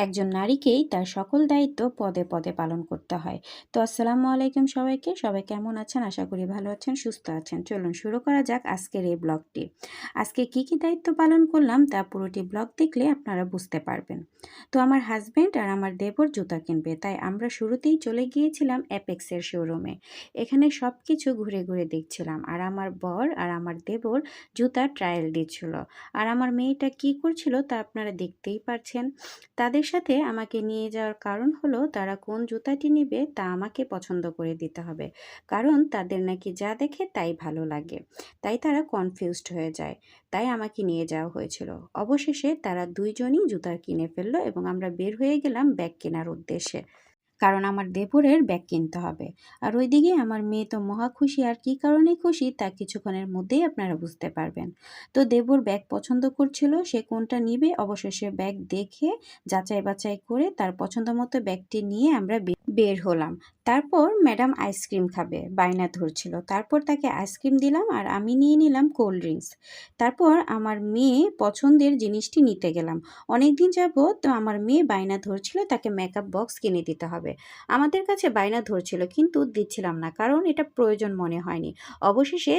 একজন নারীকেই তার সকল দায়িত্ব পদে পদে পালন করতে হয়। তো আসসালামু আলাইকুম সবাইকে। সবাই কেমন আছেন? আশা করি ভালো আছেন, সুস্থ আছেন। চলুন শুরু করা যাক আজকের এই ব্লগটি। আজকে কি দায়িত্ব পালন করলাম তা পুরোটি ব্লগ দেখলে আপনারা বুঝতে পারবেন। তো আমার হাজব্যান্ড আর আমার দেবর জুতা কিনবে, তাই আমরা শুরুতেই চলে গিয়েছিলাম অ্যাপেক্সের শোরুমে। এখানে সব কিছু ঘুরে ঘুরে দেখছিলাম, আর আমার বর আর আমার দেবর জুতার ট্রায়াল দিচ্ছিল। আর আমার মেয়েটা কি করছিল তা আপনারা দেখতেই পারছেন। তাদের সাথে আমাকে নিয়ে যাওয়ার কারণ হলো তারা কোন জুতাটি নিবে তা আমাকে পছন্দ করে দিতে হবে, কারণ তাদের নাকি যা দেখে তাই ভালো লাগে। তাই তারা কনফিউজড হয়ে যায়, তাই আমাকে নিয়ে যাওয়া হয়েছিল। অবশেষে তারা দুইজনই জুতা কিনে ফেললো এবং আমরা বের হয়ে গেলাম ব্যাগ কেনার উদ্দেশ্যে, কারণ আমার দেবরের ব্যাগ কিনতে হবে। আর ওইদিকে আমার মেয়ে তো মহা খুশি, আর কি কারণে খুশি তা কিছুক্ষণের মধ্যেই আপনারা বুঝতে পারবেন। তো দেবর ব্যাগ পছন্দ করছিল, সে কোনটা নিবে। অবশেষে ব্যাগ দেখে যাচাই বাছাই করে তার পছন্দ মতো ব্যাগটি নিয়ে আমরা বের হলাম। তারপর ম্যাডাম আইসক্রিম খাবে বায়না ধরছিল, তারপর তাকে আইসক্রিম দিলাম আর আমি নিয়ে নিলাম কোল্ড ড্রিঙ্কস। তারপর আমার মেয়ে পছন্দের জিনিসটি নিতে গেলাম। অনেকদিন যাবত আমার মেয়ে বায়না ধরছিল তাকে মেকআপ বক্স কিনে দিতে হবে। আমাদের কাছে বায়না ধরছিল কিন্তু দিচ্ছিলাম না, কারণ এটা প্রয়োজন মনে হয়নি। অবশেষে